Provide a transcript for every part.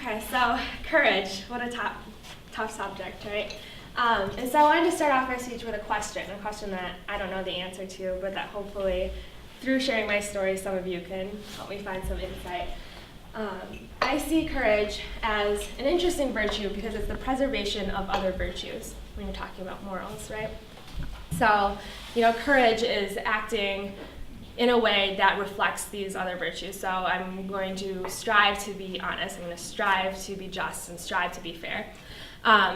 Okay, so courage, what a tough subject, right? And so I wanted to start off my speech with a question that I don't know the answer to, but that hopefully through sharing my story, some of you can help me find some insight. I see courage as an interesting virtue because it's the preservation of other virtues when you're talking about morals, right? So, courage is acting in a way that reflects these other virtues. So I'm going to strive to be honest, I'm going to strive to be just, and strive to be fair.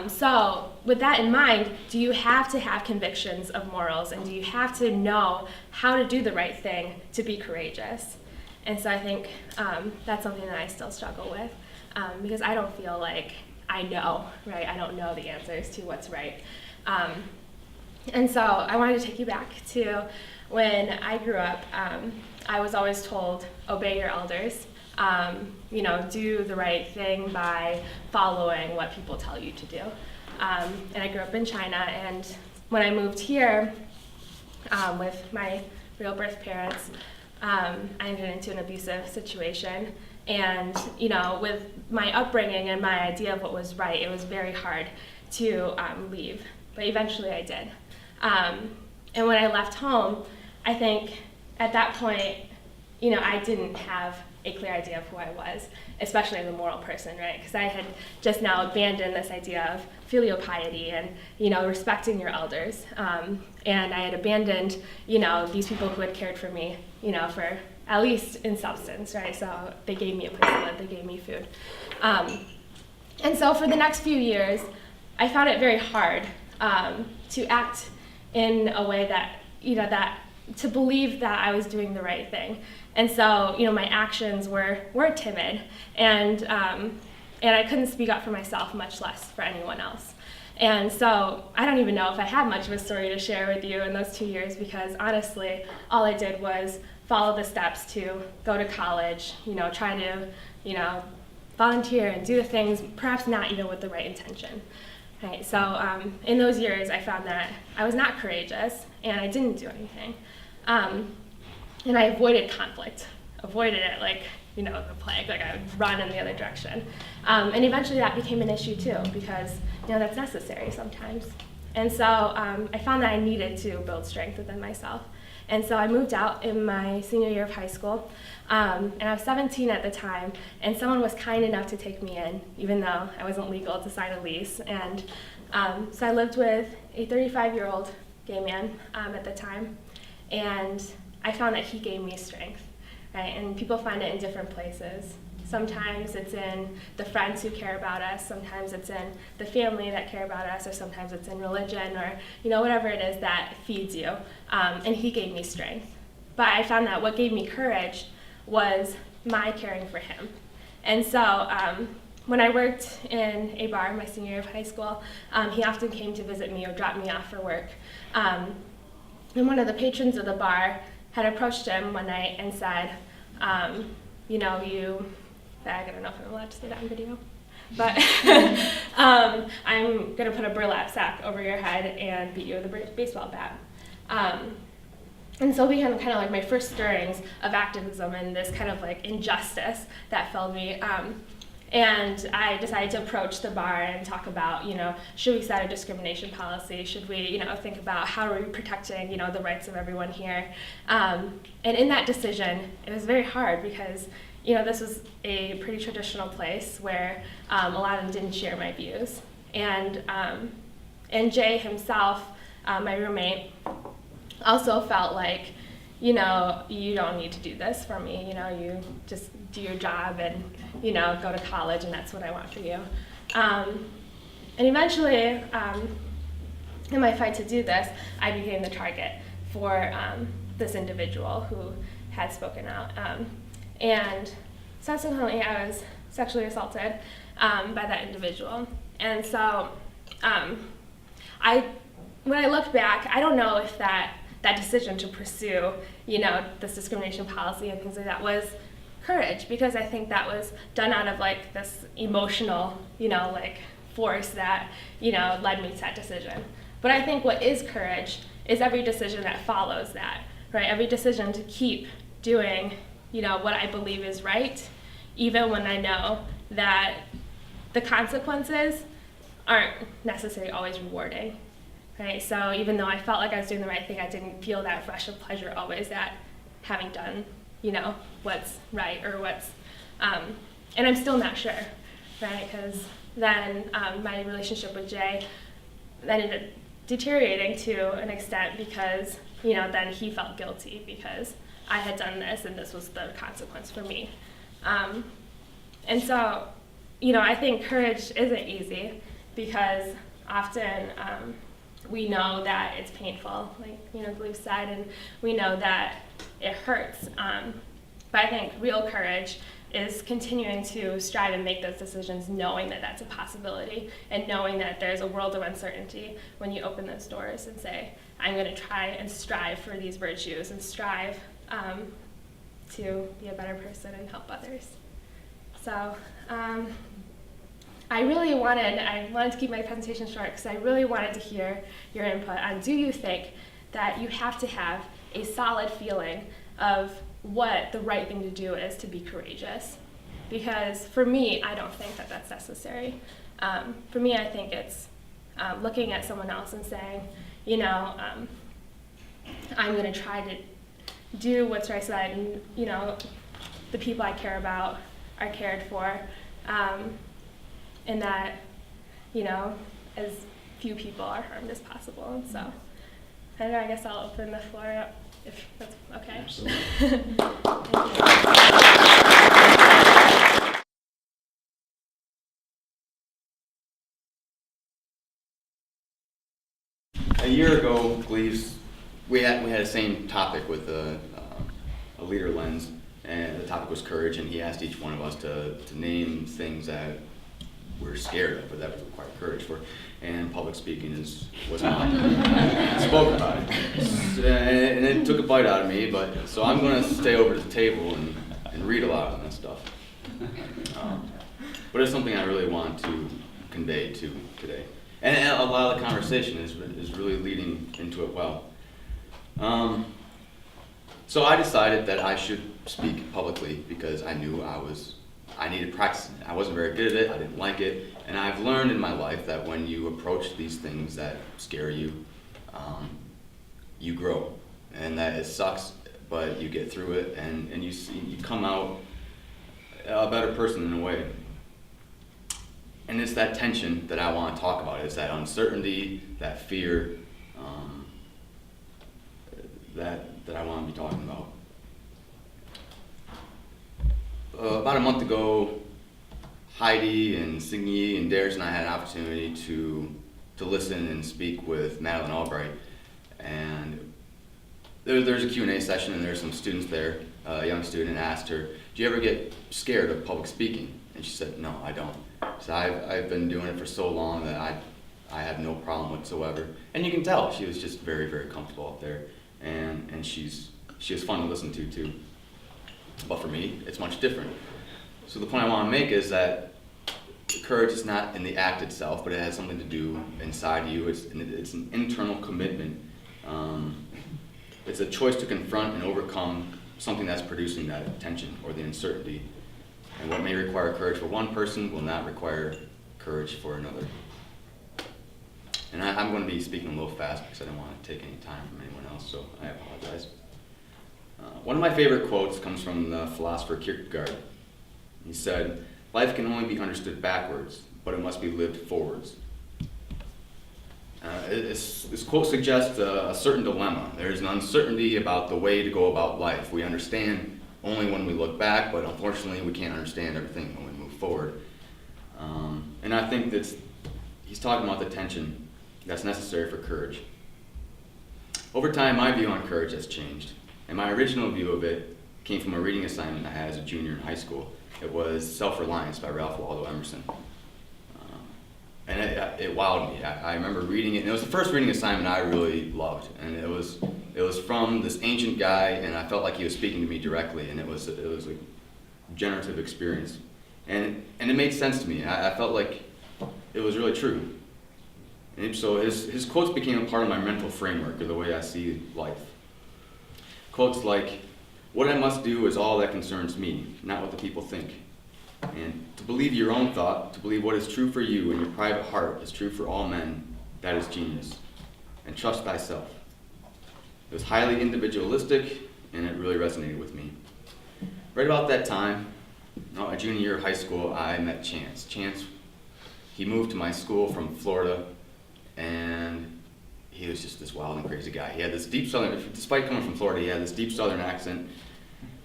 So with that in mind, do you have to have convictions of morals, and do you have to know how to do the right thing to be courageous? And so I think that's something that I still struggle with because I don't feel like I know, right? I don't know the answers to what's right. And so I wanted to take you back to when I grew up. I was always told, obey your elders. Do the right thing by following what people tell you to do. And I grew up in China, and when I moved here with my real birth parents, I entered into an abusive situation. And, with my upbringing and my idea of what was right, it was very hard to leave. But eventually I did. And when I left home, I think at that point, I didn't have a clear idea of who I was, especially as a moral person, right? Because I had just now abandoned this idea of filial piety and, respecting your elders. And I had abandoned, these people who had cared for me, for at least in substance, right? So they gave me a place to live, they gave me food. And so for the next few years, I found it very hard to act in a way that, to believe that I was doing the right thing. And so, my actions were timid, and I couldn't speak up for myself, much less for anyone else. And so I don't even know if I have much of a story to share with you in those 2 years, because honestly, all I did was follow the steps to go to college, try to, volunteer and do the things, perhaps not even with the right intention. Right, so in those years, I found that I was not courageous, and I didn't do anything. And I avoided conflict, avoided it like, the plague, like I would run in the other direction. And eventually that became an issue too, because, that's necessary sometimes. And so I found that I needed to build strength within myself. And so I moved out in my senior year of high school, and I was 17 at the time, and someone was kind enough to take me in, even though I wasn't legal to sign a lease. And so I lived with a 35-year-old gay man at the time, and I found that he gave me strength, right? And people find it in different places. Sometimes it's in the friends who care about us, sometimes it's in the family that care about us, or sometimes it's in religion, or whatever it is that feeds you. And he gave me strength. But I found that what gave me courage was my caring for him. And so when I worked in a bar my senior year of high school, he often came to visit me or drop me off for work. And one of the patrons of the bar had approached him one night and said, I don't know if I'm allowed to say that on video, but I'm going to put a burlap sack over your head and beat you with a baseball bat. And so began kind of like my first stirrings of activism and this kind of like injustice that filled me. And I decided to approach the bar and talk about, should we set a discrimination policy? Should we, think about how are we protecting, the rights of everyone here? And in that decision, it was very hard because, this was a pretty traditional place where a lot of them didn't share my views. And Jay himself, my roommate, also felt like, you don't need to do this for me. You just do your job and, go to college, and that's what I want for you. And eventually, in my fight to do this, I became the target for this individual who had spoken out. And subsequently, I was sexually assaulted by that individual. And so when I look back, I don't know if that decision to pursue, this discrimination policy and things like that was courage, because I think that was done out of like this emotional, force that, led me to that decision. But I think what is courage is every decision that follows that, right? Every decision to keep doing, what I believe is right, even when I know that the consequences aren't necessarily always rewarding, right? So even though I felt like I was doing the right thing, I didn't feel that rush of pleasure always at having done, what's right or what's, and I'm still not sure, right? Because then my relationship with Jay ended up deteriorating to an extent because, then he felt guilty because I had done this and this was the consequence for me. And so, I think courage isn't easy because often we know that it's painful, like, Gleaves said, and we know that it hurts. But I think real courage is continuing to strive and make those decisions knowing that that's a possibility and knowing that there's a world of uncertainty when you open those doors and say, I'm going to try and strive for these virtues and strive to be a better person and help others. So I wanted to keep my presentation short because I really wanted to hear your input on, do you think that you have to have a solid feeling of what the right thing to do is to be courageous? Because for me, I don't think that that's necessary. For me, I think it's looking at someone else and saying, I'm going to try to do what's right so that, the people I care about are cared for, and that, as few people are harmed as possible. And so, I don't know, I guess I'll open the floor up if that's okay. Absolutely. Thank A year ago, Gleaves, we had the same topic with a leader lens, and the topic was courage, and he asked each one of us to name things that we're scared of, but that would require courage for, and public speaking was mine. I spoke about it, and it took a bite out of me, so I'm going to stay over to the table and read a lot on this stuff. But it's something I really want to convey to today. And a lot of the conversation is really leading into it well. So I decided that I should speak publicly because I knew I needed practice. I wasn't very good at it, I didn't like it, and I've learned in my life that when you approach these things that scare you, you grow. And that it sucks, but you get through it and you come out a better person in a way. And it's that tension that I want to talk about. It's that uncertainty, that fear, that I want to be talking about. About a month ago, Heidi and Signy and Darius and I had an opportunity to listen and speak with Madeline Albright. And there's a Q&A session, and there's some students there. A young student asked her, do you ever get scared of public speaking? And she said, no, I don't. So I've been doing it for so long that I have no problem whatsoever. And you can tell she was just very, very comfortable up there. And she was fun to listen to too. But for me, it's much different. So the point I want to make is that courage is not in the act itself, but it has something to do inside you. It's an internal commitment. It's a choice to confront and overcome something that's producing that tension or the uncertainty. And what may require courage for one person will not require courage for another. And I'm going to be speaking a little fast because I don't want to take any time from anyone else, so I apologize. One of my favorite quotes comes from the philosopher Kierkegaard. He said, life can only be understood backwards, but it must be lived forwards. This quote suggests a certain dilemma. There's an uncertainty about the way to go about life. We understand only when we look back, but unfortunately we can't understand everything when we move forward. And I think that he's talking about the tension that's necessary for courage. Over time, my view on courage has changed, and my original view of it came from a reading assignment I had as a junior in high school. It was Self-Reliance by Ralph Waldo Emerson. And it wowed me. I remember reading it, and it was the first reading assignment I really loved. And it was from this ancient guy, and I felt like he was speaking to me directly, and it was a generative experience. And it made sense to me. I felt like it was really true. And so his quotes became a part of my mental framework, or the way I see life. Quotes like, what I must do is all that concerns me, not what the people think. And to believe your own thought, to believe what is true for you in your private heart is true for all men, that is genius. And trust thyself. It was highly individualistic, and it really resonated with me. Right about that time, my junior year of high school, I met Chance. Chance, he moved to my school from Florida, and he was just this wild and crazy guy. He had this deep southern, despite coming from Florida, he had this deep southern accent.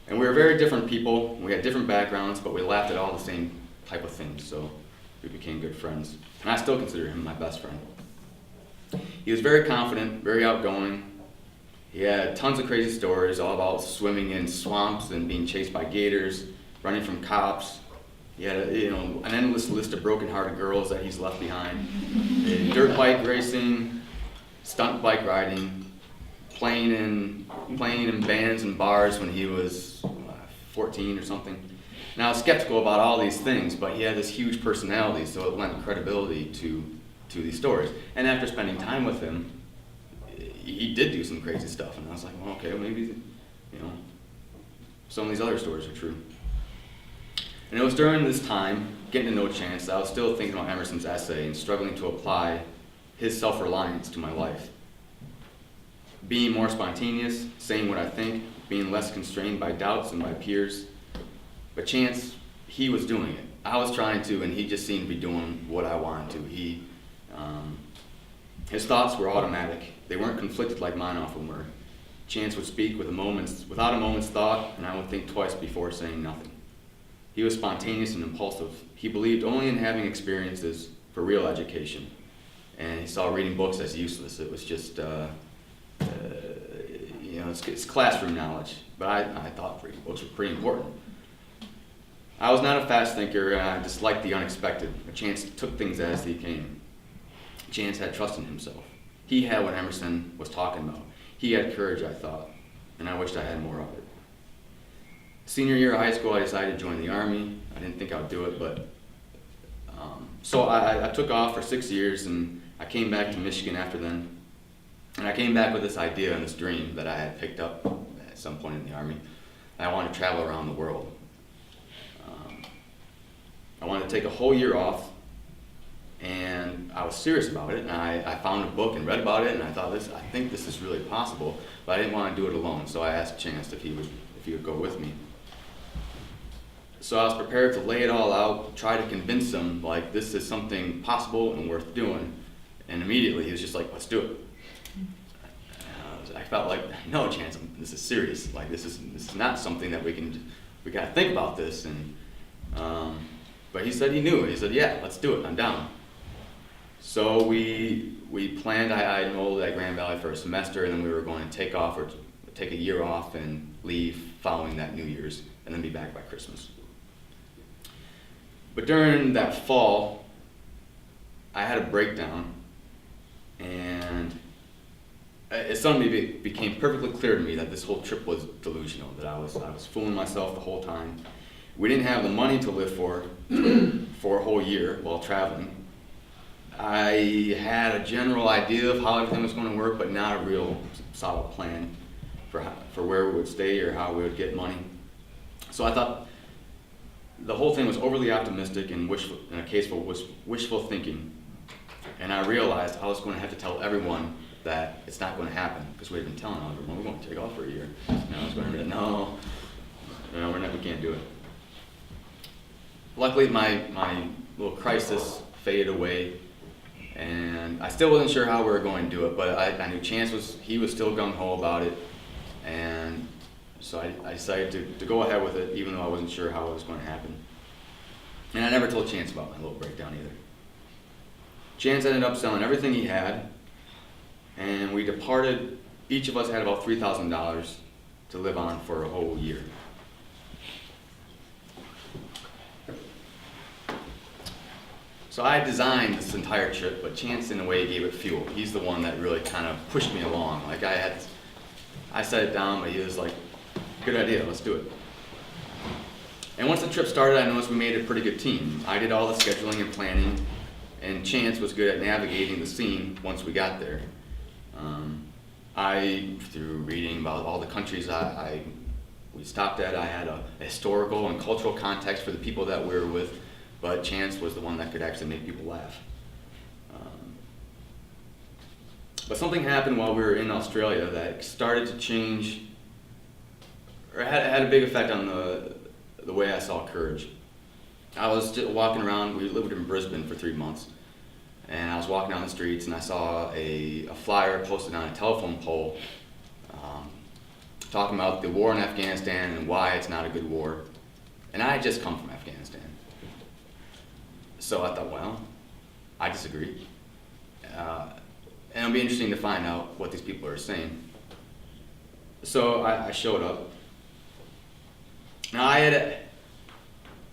And we were very different people. We had different backgrounds, but we laughed at all the same type of things, so we became good friends. And I still consider him my best friend. He was very confident, very outgoing. He had tons of crazy stories, all about swimming in swamps and being chased by gators, running from cops. He had an endless list of broken-hearted girls that he's left behind. Dirt bike racing, stunt bike riding, playing in bands and bars when he was 14 or something. Now, I was skeptical about all these things, but he had this huge personality, so it lent credibility to these stories. And after spending time with him, he did do some crazy stuff, and I was like, well, okay, maybe, some of these other stories are true. And it was during this time, getting to know Chance, that I was still thinking about Emerson's essay and struggling to apply his self-reliance to my life. Being more spontaneous, saying what I think, being less constrained by doubts and by peers. But Chance, he was doing it. I was trying to, and he just seemed to be doing what I wanted to. His thoughts were automatic. They weren't conflicted like mine often were. Chance would speak without a moment's thought, and I would think twice before saying nothing. He was spontaneous and impulsive. He believed only in having experiences for real education, and he saw reading books as useless. It was just, it's classroom knowledge, but I thought reading books were pretty important. I was not a fast thinker, and I disliked the unexpected. But Chance took things as they came. Chance had trust in himself. He had what Emerson was talking about. He had courage, I thought, and I wished I had more of it. Senior year of high school, I decided to join the Army. I didn't think I would do it, but so I took off for 6 years, and I came back to Michigan after then. And I came back with this idea and this dream that I had picked up at some point in the Army. And I wanted to travel around the world. I wanted to take a whole year off, and I was serious about it. And I found a book and read about it, and I thought, I think this is really possible, but I didn't want to do it alone. So I asked Chance if he would go with me. So I was prepared to lay it all out, try to convince him, like, this is something possible and worth doing. And immediately he was just like, let's do it. I felt like, no, Chance, this is serious. Like, this is not something that we gotta think about this. And but he said he knew it. He said, yeah, let's do it. I'm down. So we planned. I enrolled at Grand Valley for a semester, and then we were going to take a year off and leave following that New Year's, and then be back by Christmas. But during that fall, I had a breakdown, and it suddenly became perfectly clear to me that this whole trip was delusional, that I was fooling myself the whole time. We didn't have the money to live for a whole year while traveling. I had a general idea of how everything was going to work, but not a real solid plan for where we would stay or how we would get money. So I thought the whole thing was overly optimistic and a case for wishful thinking. And I realized I was going to have to tell everyone that it's not going to happen, because we had been telling everyone we're going to take off for a year. And I was going to be like, no, we can't do it. Luckily, my little crisis faded away, and I still wasn't sure how we were going to do it, but I knew Chance was still gung-ho about it, and so I decided to go ahead with it, even though I wasn't sure how it was going to happen. And I never told Chance about my little breakdown either. Chance ended up selling everything he had, and we departed. Each of us had about $3,000 to live on for a whole year. So I designed this entire trip, but Chance in a way gave it fuel. He's the one that really kind of pushed me along. Like I set it down, but he was like, good idea, let's do it. And once the trip started, I noticed we made a pretty good team. I did all the scheduling and planning, and Chance was good at navigating the scene once we got there. Through reading about all the countries I we stopped at. I had a historical and cultural context for the people that we were with, but chance was the one that could actually make people laugh. But something happened while we were in Australia that started to change, or had a big effect on the way I saw courage. I was just walking around. We lived in Brisbane for 3 months, and I was walking down the streets, and I saw a flyer posted on a telephone pole talking about the war in Afghanistan and why it's not a good war. And I had just come from Afghanistan. So I thought, well, I disagree. And it'll be interesting to find out what these people are saying. So I showed up. Now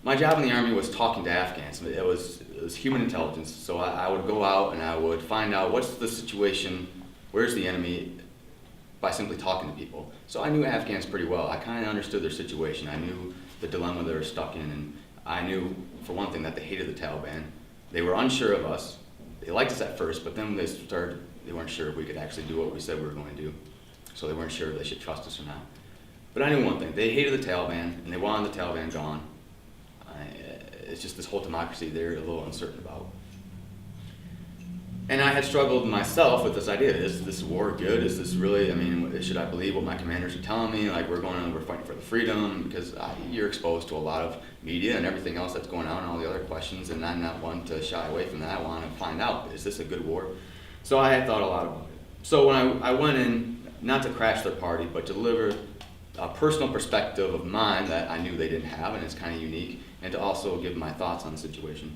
my job in the Army was talking to Afghans. It was human intelligence. So I would go out and I would find out what's the situation, where's the enemy, by simply talking to people. So I knew Afghans pretty well. I kind of understood their situation. I knew the dilemma they were stuck in, and I knew, for one thing, that they hated the Taliban. They were unsure of us. They liked us at first, but then they weren't sure if we could actually do what we said we were going to do. So they weren't sure if they should trust us or not. But I knew one thing: they hated the Taliban, and they wanted the Taliban gone. It's just this whole democracy they're a little uncertain about. And I had struggled myself with this idea: is this war good? Is this really? I mean, should I believe what my commanders are telling me? Like, we're fighting for the freedom, because you're exposed to a lot of media and everything else that's going on, and all the other questions. And I'm not one to shy away from that. I want to find out: is this a good war? So I had thought a lot about it. So when I went in, not to crash their party, but to deliver a personal perspective of mine that I knew they didn't have, and it's kind of unique, and to also give my thoughts on the situation.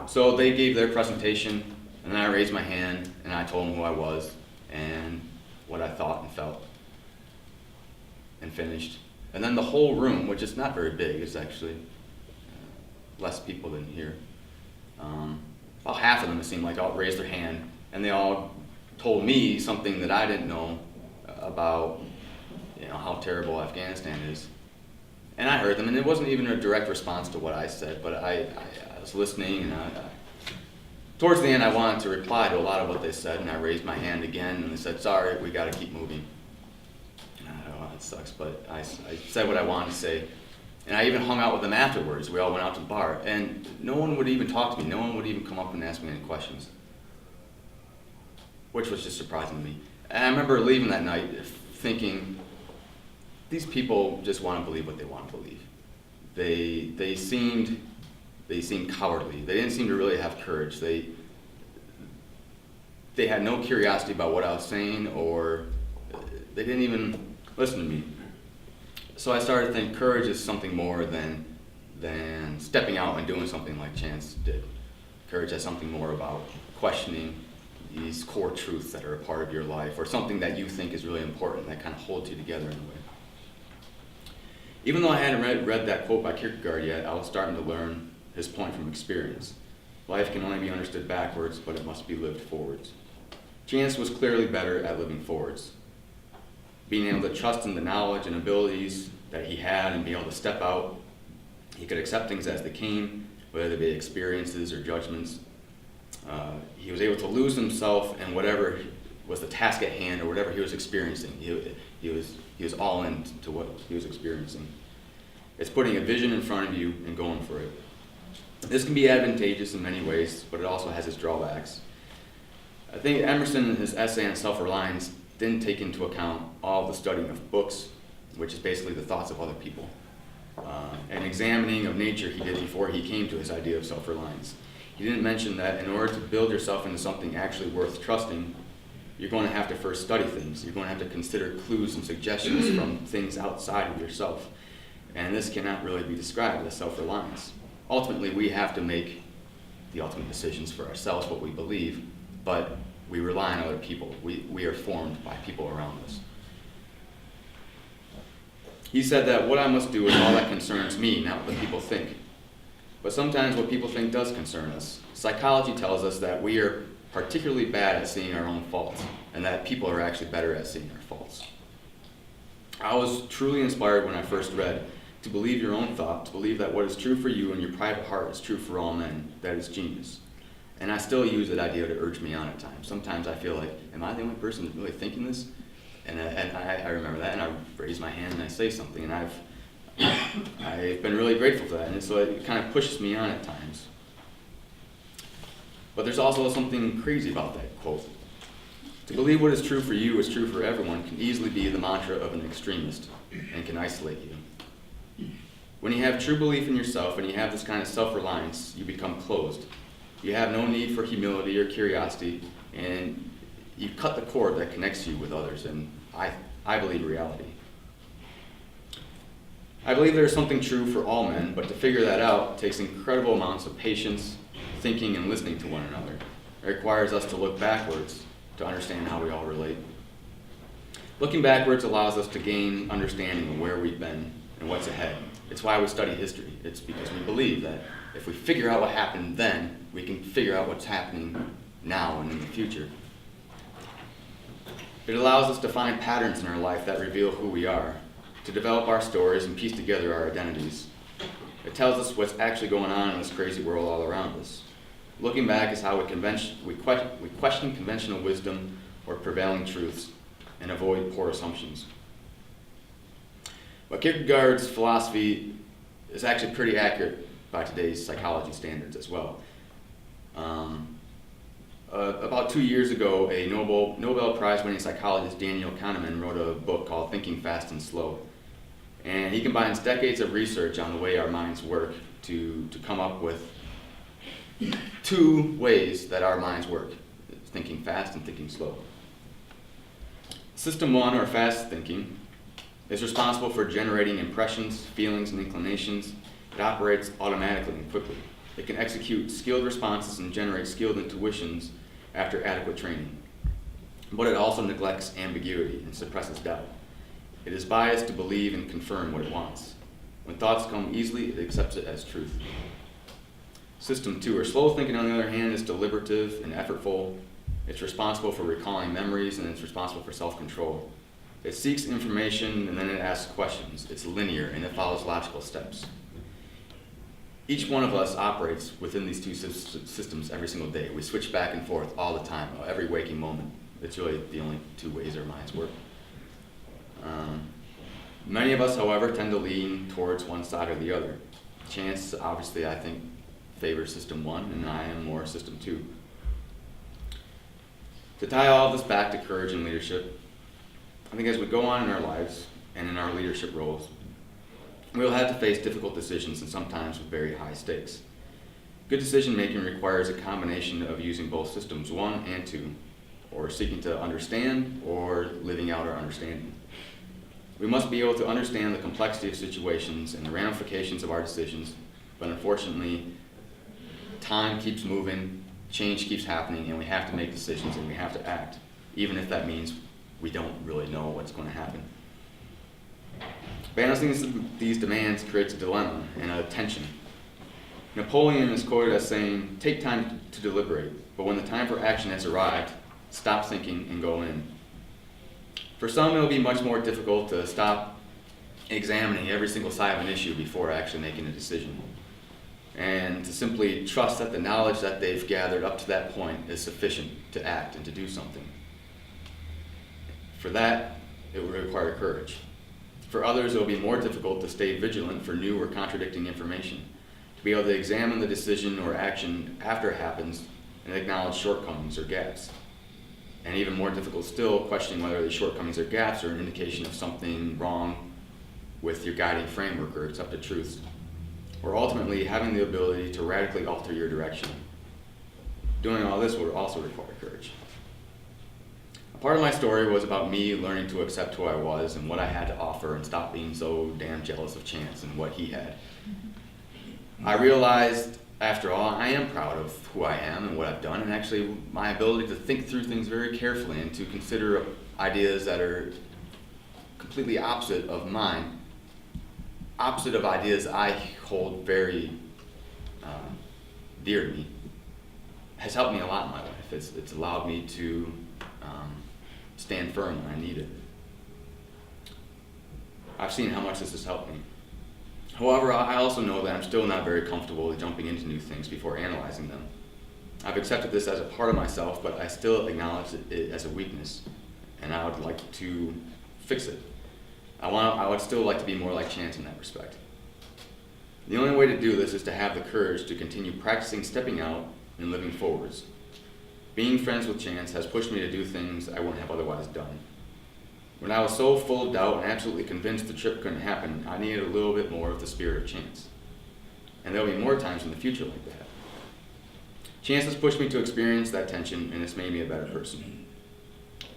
So they gave their presentation, and then I raised my hand, and I told them who I was and what I thought and felt, and finished. And then the whole room, which is not very big, it's actually less people than here. About half of them, it seemed like, all raised their hand, and they all told me something that I didn't know about, how terrible Afghanistan is. And I heard them, and it wasn't even a direct response to what I said, but I was listening, and towards the end I wanted to reply to a lot of what they said, and I raised my hand again, and they said, sorry, we got to keep moving. And I thought, well, that sucks, but I said what I wanted to say. And I even hung out with them afterwards. We all went out to the bar, and no one would even talk to me. No one would even come up and ask me any questions, which was just surprising to me. And I remember leaving that night thinking, these people just want to believe what they want to believe. They seemed cowardly. They didn't seem to really have courage. They had no curiosity about what I was saying, or they didn't even listen to me. So I started to think courage is something more than stepping out and doing something like Chance did. Courage has something more about questioning these core truths that are a part of your life, or something that you think is really important that kind of holds you together in a way. Even though I hadn't read that quote by Kierkegaard yet, I was starting to learn his point from experience. Life can only be understood backwards, but it must be lived forwards. Chance was clearly better at living forwards. Being able to trust in the knowledge and abilities that he had, and being able to step out. He could accept things as they came, whether they be experiences or judgments. He was able to lose himself in whatever was the task at hand, or whatever he was experiencing. He was all in to what he was experiencing. It's putting a vision in front of you and going for it. This can be advantageous in many ways, but it also has its drawbacks. I think Emerson, in his essay on self-reliance, didn't take into account all the studying of books, which is basically the thoughts of other people, and examining of nature he did before he came to his idea of self-reliance. He didn't mention that in order to build yourself into something actually worth trusting, you're going to have to first study things. You're going to have to consider clues and suggestions from things outside of yourself. And this cannot really be described as self-reliance. Ultimately, we have to make the ultimate decisions for ourselves, what we believe, but we rely on other people. We are formed by people around us. He said that what I must do is all that concerns me, not what people think. But sometimes what people think does concern us. Psychology tells us that we are particularly bad at seeing our own faults, and that people are actually better at seeing our faults. I was truly inspired when I first read, to believe your own thought, to believe that what is true for you in your private heart is true for all men. That is genius. And I still use that idea to urge me on at times. Sometimes I feel like, am I the only person really thinking this? And I remember that, and I raise my hand and I say something, and I've been really grateful for that, and so it kind of pushes me on at times. But there's also something crazy about that quote. To believe what is true for you is true for everyone can easily be the mantra of an extremist and can isolate you. When you have true belief in yourself and you have this kind of self-reliance, you become closed. You have no need for humility or curiosity, and you cut the cord that connects you with others, and I believe reality. I believe there is something true for all men, but to figure that out takes incredible amounts of patience, thinking, and listening to one another. It requires us to look backwards to understand how we all relate. Looking backwards allows us to gain understanding of where we've been and what's ahead. It's why we study history. It's because we believe that if we figure out what happened then, we can figure out what's happening now and in the future. It allows us to find patterns in our life that reveal who we are, to develop our stories and piece together our identities. It tells us what's actually going on in this crazy world all around us. Looking back is how we question conventional wisdom or prevailing truths and avoid poor assumptions. But Kierkegaard's philosophy is actually pretty accurate by today's psychology standards as well. About 2 years ago, a Nobel Prize-winning psychologist, Daniel Kahneman, wrote a book called Thinking Fast and Slow. And he combines decades of research on the way our minds work to come up with 2 ways that our minds work: thinking fast and thinking slow. System 1, or fast thinking, is responsible for generating impressions, feelings, and inclinations. It operates automatically and quickly. It can execute skilled responses and generate skilled intuitions after adequate training. But it also neglects ambiguity and suppresses doubt. It is biased to believe and confirm what it wants. When thoughts come easily, it accepts it as truth. System 2, or slow thinking, on the other hand, is deliberative and effortful. It's responsible for recalling memories, and it's responsible for self-control. It seeks information and then it asks questions. It's linear and it follows logical steps. Each one of us operates within these 2 systems every single day. We switch back and forth all the time, every waking moment. It's really the only 2 ways our minds work. Many of us, however, tend to lean towards one side or the other. Chance, obviously, I think, favors system 1, and I am more system 2. To tie all of this back to courage and leadership, I think as we go on in our lives and in our leadership roles, we'll have to face difficult decisions, and sometimes with very high stakes. Good decision making requires a combination of using both systems 1 and 2, or seeking to understand or living out our understanding. We must be able to understand the complexity of situations and the ramifications of our decisions, but unfortunately, time keeps moving, change keeps happening, and we have to make decisions and we have to act, even if that means we don't really know what's going to happen. Balancing these demands creates a dilemma and a tension. Napoleon is quoted as saying, "Take time to deliberate, but when the time for action has arrived, stop thinking and go in." For some, it will be much more difficult to stop examining every single side of an issue before actually making a decision, and to simply trust that the knowledge that they've gathered up to that point is sufficient to act and to do something. For that, it will require courage. For others, it will be more difficult to stay vigilant for new or contradicting information, to be able to examine the decision or action after it happens and acknowledge shortcomings or gaps. And even more difficult still, questioning whether the shortcomings or gaps are an indication of something wrong with your guiding framework or accepted truths. Or ultimately, having the ability to radically alter your direction. Doing all this will also require courage. A part of my story was about me learning to accept who I was and what I had to offer and stop being so damn jealous of Chance and what he had. I realized, after all, I am proud of who I am and what I've done, and actually my ability to think through things very carefully and to consider ideas that are completely opposite of mine, opposite of ideas I hold very dear to me, has helped me a lot in my life. It's allowed me to stand firm when I need it. I've seen how much this has helped me. However, I also know that I'm still not very comfortable jumping into new things before analyzing them. I've accepted this as a part of myself, but I still acknowledge it as a weakness. and I would like to fix it. I would still like to be more like Chance in that respect. The only way to do this is to have the courage to continue practicing stepping out and living forwards. Being friends with Chance has pushed me to do things I wouldn't have otherwise done. When I was so full of doubt and absolutely convinced the trip couldn't happen, I needed a little bit more of the spirit of Chance. And there'll be more times in the future like that. Chance has pushed me to experience that tension, and it's made me a better person.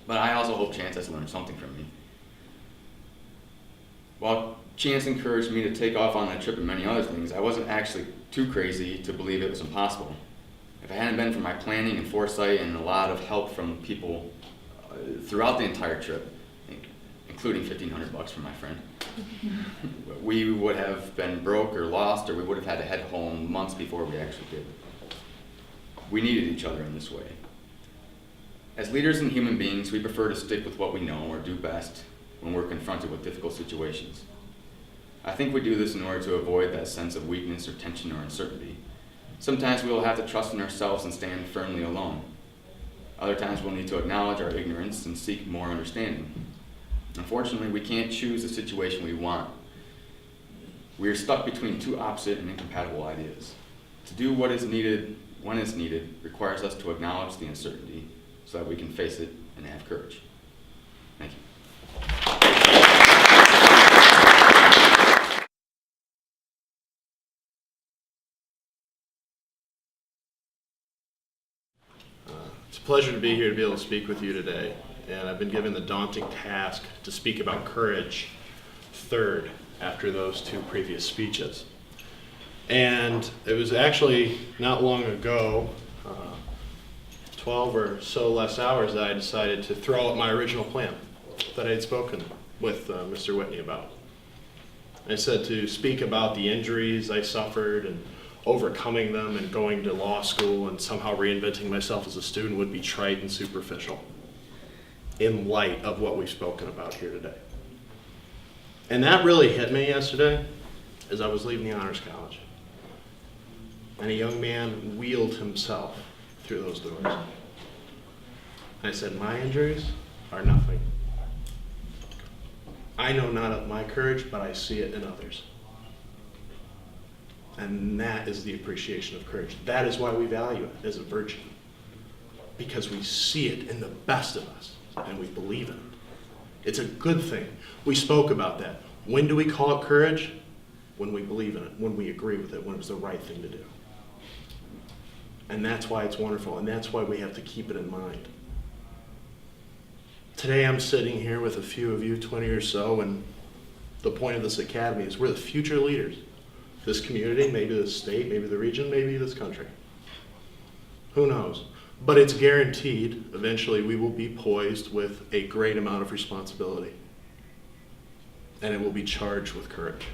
But I also hope Chance has learned something from me. While Chance encouraged me to take off on that trip and many other things, I wasn't actually too crazy to believe it was impossible. If it hadn't been for my planning and foresight and a lot of help from people throughout the entire trip, including $1,500 from my friend, we would have been broke or lost, or we would have had to head home months before we actually did. We needed each other in this way. As leaders and human beings, we prefer to stick with what we know or do best when we're confronted with difficult situations. I think we do this in order to avoid that sense of weakness or tension or uncertainty. Sometimes we will have to trust in ourselves and stand firmly alone. Other times we'll need to acknowledge our ignorance and seek more understanding. Unfortunately, we can't choose the situation we want. We are stuck between two opposite and incompatible ideas. To do what is needed when it's needed requires us to acknowledge the uncertainty so that we can face it and have courage. Thank you. It's a pleasure to be here to be able to speak with you today. And I've been given the daunting task to speak about courage third after those two previous speeches. And it was actually not long ago, 12 or so less hours, that I decided to throw out my original plan that I had spoken with Mr. Whitney about. I said to speak about the injuries I suffered and overcoming them and going to law school and somehow reinventing myself as a student would be trite and superficial in light of what we've spoken about here today. And that really hit me yesterday as I was leaving the Honors College. And a young man wheeled himself through those doors. And I said, my injuries are nothing. I know not of my courage, but I see it in others. And that is the appreciation of courage. That is why we value it as a virtue. Because we see it in the best of us, and we believe in it. It's a good thing. We spoke about that. When do we call it courage? When we believe in it, when we agree with it, when it's the right thing to do. And that's why it's wonderful, and that's why we have to keep it in mind. Today I'm sitting here with a few of you, 20 or so, and the point of this academy is we're the future leaders. This community, maybe this state, maybe the region, maybe this country. Who knows? But it's guaranteed, eventually we will be poised with a great amount of responsibility. And it will be charged with courage.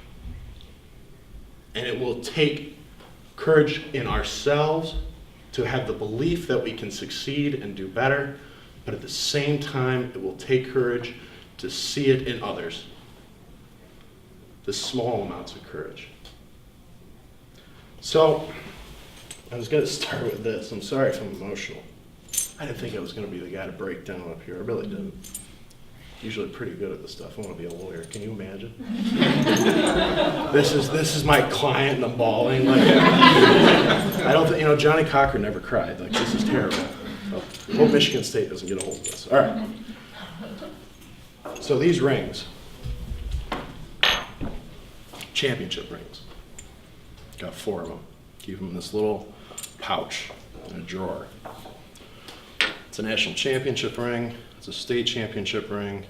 And it will take courage in ourselves to have the belief that we can succeed and do better, but at the same time, it will take courage to see it in others. The small amounts of courage. So, I was going to start with this. I'm sorry if I'm emotional. I didn't think I was going to be the guy to break down up here. I really didn't. Usually pretty good at this stuff. I want to be a lawyer. Can you imagine? This is my client and I'm bawling. Like, I don't think, Johnny Cochran never cried. Like, this is terrible. I hope Michigan State doesn't get a hold of this. All right. So these rings, championship rings. Got 4 of them. Keep them in this little pouch in a drawer. It's a national championship ring. It's a state championship ring.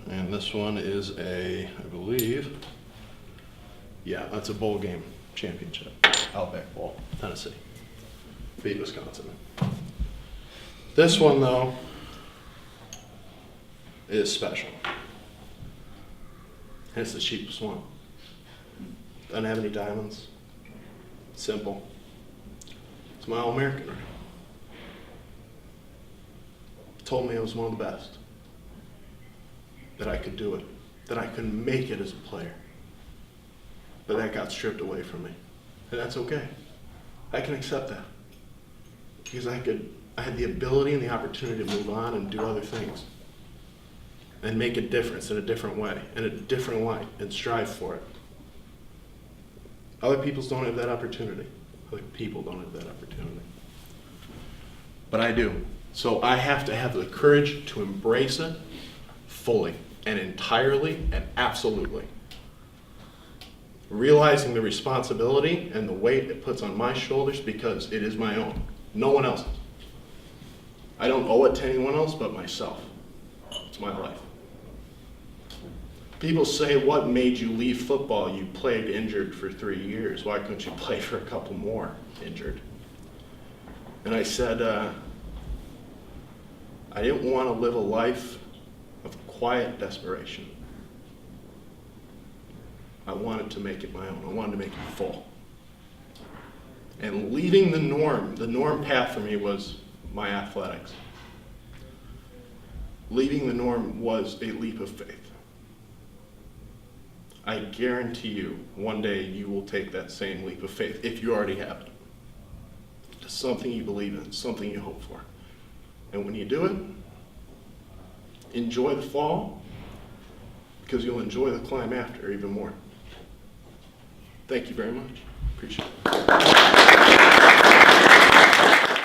And this one is I believe, that's a bowl game championship. Outback Bowl, Tennessee. Beat Wisconsin. This one, though, is special. And it's the cheapest one. Doesn't have any diamonds. Simple. It's my All-American ring. Told me I was one of the best. That I could do it. That I could make it as a player. But that got stripped away from me. And that's okay. I can accept that. Because I I had the ability and the opportunity to move on and do other things and make a difference in a different way, in a different light, and strive for it. Other people don't have that opportunity. Other people don't have that opportunity. But I do. So I have to have the courage to embrace it fully and entirely and absolutely. Realizing the responsibility and the weight it puts on my shoulders because it is my own. No one else's. I don't owe it to anyone else but myself. It's my life. People say, what made you leave football? You played injured for 3 years. Why couldn't you play for a couple more injured? And I said, I didn't want to live a life of quiet desperation. I wanted to make it my own. I wanted to make it full. And leaving the norm path for me was my athletics. Leaving the norm was a leap of faith. I guarantee you, one day you will take that same leap of faith, if you already have it. It's something you believe in, something you hope for. And when you do it, enjoy the fall, because you'll enjoy the climb after even more. Thank you very much. Appreciate it.